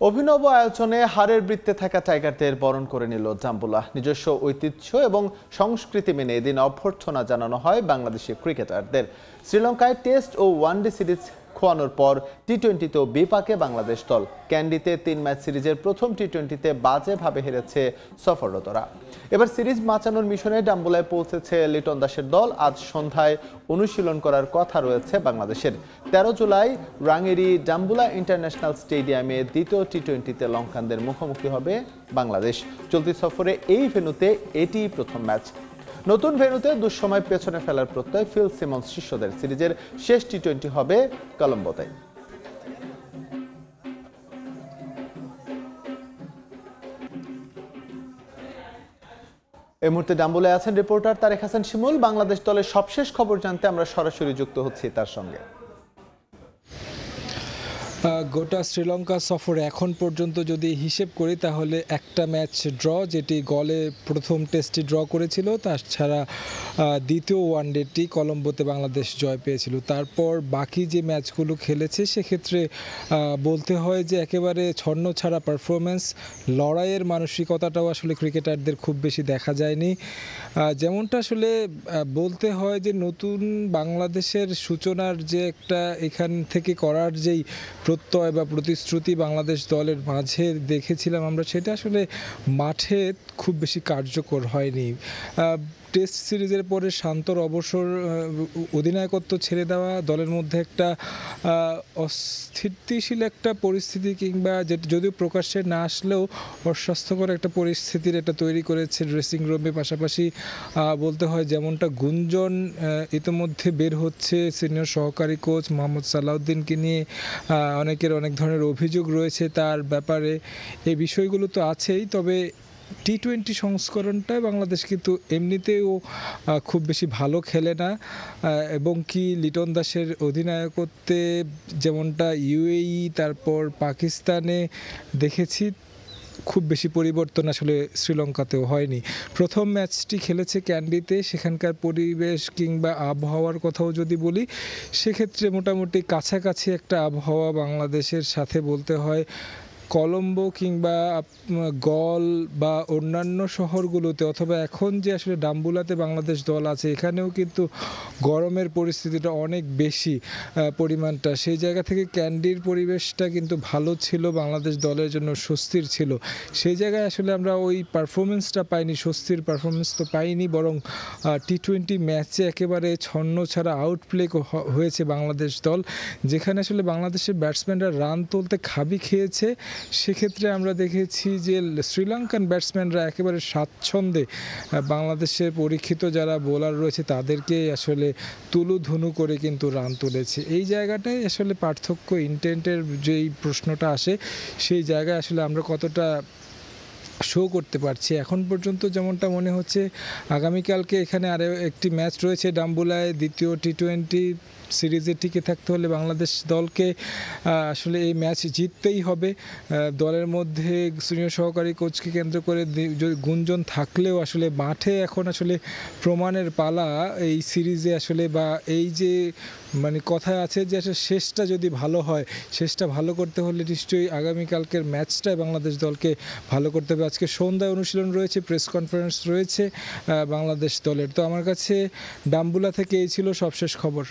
অভিনব আয়োজনে হারের বৃত্তে থাকা টাইগারদের বরণ করে নিল ডাম্বুলা। নিজস্ব ঐতিহ্য এবং সংস্কৃতি মেনে এদিন অভ্যর্থনা জানানো হয় বাংলাদেশি ক্রিকেটারদের। শ্রীলঙ্কায় টেস্ট ও ওয়ানডে সিরিজ খোয়ানোর পর টি-20তেও বিপাকে বাংলাদেশ দল। ক্যান্ডিতে 3 ম্যাচ সিরিজের প্রথম টি-20তে বাজেভাবে হেরেছে সফররতরা। এবার সিরিজ বাঁচানোর মিশনে ডাম্বুলায় পৌঁছেছে লিটন দাসের দল। আজ সন্ধ্যায় অনুশীলন করার কথা রয়েছে বাংলাদেশের। 13 জুলাই রাঙ্গেরি ডাম্বুলা ইন্টারন্যাশনাল স্টেডিয়ামে দ্বিতীয় টি-20তে লঙ্কানদের মুখোমুখি হবে বাংলাদেশ। চলতি সফরে এই ভেন্যুতে এটিই প্রথম ম্যাচ। নতুন ভেন্যুতে দুঃসময় পেছনে ফেলার প্রত্যয় ফিল সিমন্স শিষ্যদের। সিরিজের শেষ টি-20 হবে কলম্বোতে। এই মুহূর্তে ডাম্বুলায় আছেন রিপোর্টার তারেক হাসান শিমুল। বাংলাদেশ দলের সবশেষ খবর জানতে আমরা সরাসরি যুক্ত হচ্ছি তার সঙ্গে। গোটা শ্রীলঙ্কা সফরে এখন পর্যন্ত যদি হিসেব করি তাহলে একটা ম্যাচ ড্র, যেটি গলে প্রথম টেস্টে ড্র করেছিল, তাছাড়া দ্বিতীয় ওয়ানডেটি কলম্বোতে বাংলাদেশ জয় পেয়েছিল। তারপর বাকি যে ম্যাচগুলো খেলেছে সেক্ষেত্রে বলতে হয় যে একেবারে ছন্ন ছাড়া পারফরমেন্স, লড়াইয়ের মানসিকতাটাও আসলে ক্রিকেটারদের খুব বেশি দেখা যায়নি। যেমনটা আসলে বলতে হয় যে নতুন বাংলাদেশের সূচনার যে একটা এখান থেকে করার যেই প্রত্যয় বা প্রতিশ্রুতি বাংলাদেশ দলের মাঝে দেখেছিলাম আমরা, সেটা আসলে মাঠে খুব বেশি কার্যকর হয়নি। টেস্ট সিরিজের পরে শান্তর অবসর, অধিনায়কত্ব ছেড়ে দেওয়া, দলের মধ্যে একটা অস্থিতিশীল একটা পরিস্থিতি কিংবা যদিও প্রকাশ্যে না আসলেও অস্বাস্থ্যকর একটা পরিস্থিতির একটা তৈরি করেছে ড্রেসিং রুমে। পাশাপাশি বলতে হয় যেমনটা গুঞ্জন ইতিমধ্যে বের হচ্ছে সিনিয়র সহকারী কোচ মোহাম্মদ সালাউদ্দিনকে নিয়ে, অনেকের অনেক ধরনের অভিযোগ রয়েছে তার ব্যাপারে। এই বিষয়গুলো তো আছেই, তবে টি-20 সংস্করণটায় বাংলাদেশ কিন্তু এমনিতেও খুব বেশি ভালো খেলে না, এবং কি লিটন দাসের অধিনায়কত্বে যেমনটা ইউএই তারপর পাকিস্তানে দেখেছি, খুব বেশি পরিবর্তন আসলে শ্রীলঙ্কাতেও হয়নি। প্রথম ম্যাচটি খেলেছে ক্যান্ডিতে, সেখানকার পরিবেশ কিংবা আবহাওয়ার কথাও যদি বলি সেক্ষেত্রে মোটামুটি কাছাকাছি একটা আবহাওয়া বাংলাদেশের সাথে। বলতে হয় কলম্বো কিংবা গল বা অন্যান্য শহরগুলোতে, অথবা এখন যে আসলে ডাম্বুলাতে বাংলাদেশ দল আছে, এখানেও কিন্তু গরমের পরিস্থিতিটা অনেক বেশি পরিমাণটা। সেই জায়গা থেকে ক্যান্ডির পরিবেশটা কিন্তু ভালো ছিল, বাংলাদেশ দলের জন্য স্বস্তির ছিল। সেই জায়গায় আসলে আমরা ওই পারফরমেন্সটা পাইনি, স্বস্তির পারফরমেন্স তো পাইনি, বরং টি-20 ম্যাচে একেবারে ছন্ন ছাড়া আউটপ্লে হয়েছে বাংলাদেশ দল। যেখানে আসলে বাংলাদেশের ব্যাটসম্যানরা রান তুলতে খাবি খেয়েছে, সেক্ষেত্রে আমরা দেখেছি যে শ্রীলঙ্কান ব্যাটসম্যানরা একেবারে স্বাচ্ছন্দ্যে বাংলাদেশের পরীক্ষিত যারা বোলার রয়েছে তাদেরকে আসলে তুলুধুনু করে কিন্তু রান তুলেছে। এই জায়গাটাই আসলে পার্থক্য, ইন্টেন্টের যেই প্রশ্নটা আসে সেই জায়গায় আসলে আমরা কতটা শো করতে পারছি। এখন পর্যন্ত যেমনটা মনে হচ্ছে আগামীকালকে এখানে আরও একটি ম্যাচ রয়েছে ডাম্বুলায়, দ্বিতীয় টি-20 সিরিজে টিকে থাকতে হলে বাংলাদেশ দলকে আসলে এই ম্যাচ জিততেই হবে। দলের মধ্যে সিনিয়র সহকারী কোচকে কেন্দ্র করে গুঞ্জন থাকলেও আসলে মাঠে এখন আসলে প্রমাণের পালা এই সিরিজে আসলে, বা এই যে মানে কথা আছে যে আসলে শেষটা যদি ভালো হয়, শেষটা ভালো করতে হলে নিশ্চয়ই আগামীকালকের ম্যাচটাই বাংলাদেশ দলকে ভালো করতে হবে। আজকে সন্ধ্যায় অনুশীলন রয়েছে, প্রেস কনফারেন্স রয়েছে বাংলাদেশ দলের। তো আমার কাছে ডাম্বুলা থেকে এই ছিল সবশেষ খবর।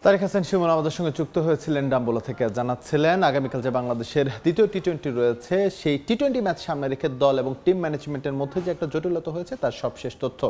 তারেক হাসান শিমুল আমাদের সঙ্গে যুক্ত হয়েছিলেন ডাম্বুলা থেকে, জানাচ্ছিলেন আগামীকাল যে বাংলাদেশের দ্বিতীয় টি-20 রয়েছে, সেই টি-20 ম্যাচ সামনে রেখে দল এবং টিম ম্যানেজমেন্টের মধ্যে যে একটা জটিলতা হয়েছে তার সবশেষ তথ্য।